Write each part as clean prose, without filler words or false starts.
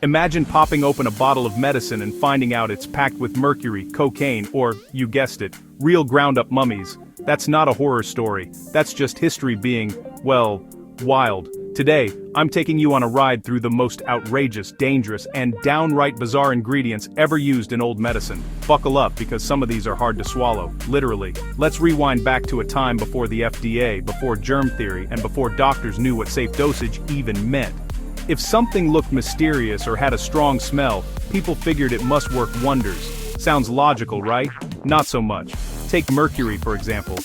Imagine popping open a bottle of medicine and finding out it's packed with mercury, cocaine, or, you guessed it, real ground-up mummies. That's not a horror story, that's just history being, well, wild. Today, I'm taking you on a ride through the most outrageous, dangerous, and downright bizarre ingredients ever used in old medicine. Buckle up because some of these are hard to swallow, literally. Let's rewind back to a time before the FDA, before germ theory, and before doctors knew what safe dosage even meant. If something looked mysterious or had a strong smell, people figured it must work wonders. Sounds logical, right? Not so much. Take mercury, for example.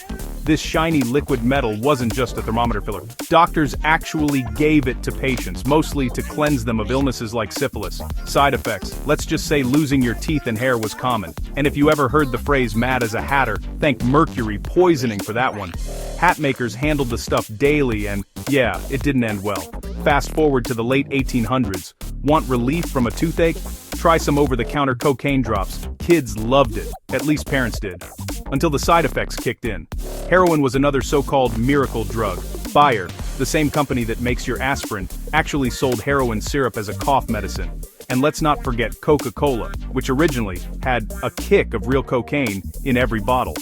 This shiny liquid metal wasn't just a thermometer filler. Doctors actually gave it to patients, mostly to cleanse them of illnesses like syphilis. Side effects, let's just say losing your teeth and hair was common. And if you ever heard the phrase mad as a hatter, thank mercury poisoning for that one. Hat makers handled the stuff daily and, yeah, it didn't end well. Fast forward to the late 1800s. Want relief from a toothache? Try some over-the-counter cocaine drops. Kids loved it, at least parents did. Until the side effects kicked in. Heroin was another so-called miracle drug. Bayer, the same company that makes your aspirin, actually sold heroin syrup as a cough medicine. And let's not forget Coca-Cola, which originally had a kick of real cocaine in every bottle.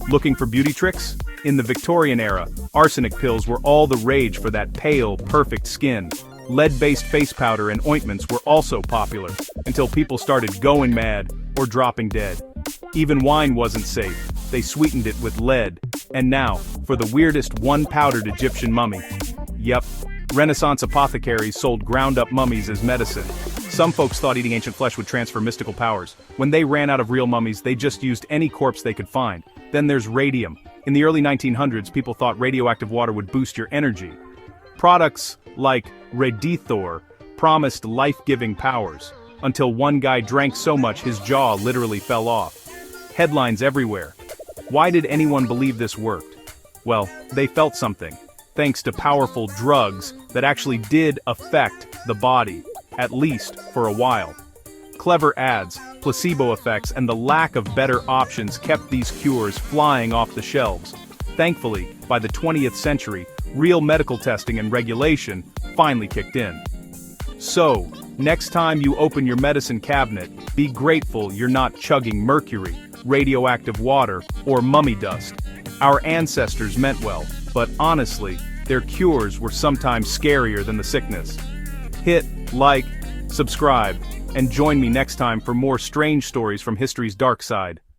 Looking for beauty tricks? In the Victorian era, arsenic pills were all the rage for that pale, perfect skin. Lead-based face powder and ointments were also popular, until people started going mad or dropping dead. Even wine wasn't safe, they sweetened it with lead. And now, for the weirdest one-powdered Egyptian mummy. Yep, Renaissance apothecaries sold ground-up mummies as medicine. Some folks thought eating ancient flesh would transfer mystical powers. When they ran out of real mummies, they just used any corpse they could find. Then there's radium. In the early 1900s, people thought radioactive water would boost your energy. Products like Redithor promised life-giving powers, until one guy drank so much his jaw literally fell off. Headlines everywhere. Why did anyone believe this worked? Well, they felt something, thanks to powerful drugs that actually did affect the body, at least for a while. Clever ads, placebo effects, and the lack of better options kept these cures flying off the shelves. Thankfully, by the 20th century, real medical testing and regulation finally kicked in. So, next time you open your medicine cabinet, be grateful you're not chugging mercury, radioactive water, or mummy dust. Our ancestors meant well, but honestly, their cures were sometimes scarier than the sickness. Hit like, subscribe, and join me next time for more strange stories from history's dark side.